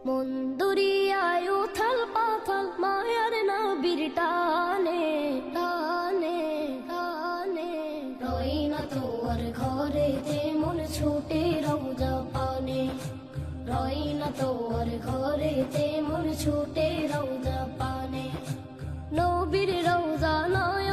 মন দরিয়ায় উথাল পাথাল মায়ার নবীর টানে টানে টানে রই না তোর ঘরেতে মন ছুটে রওজা পানে রই না তোর ঘরেতে মন ছুটে রওজা পানে নবীর রওজা নয়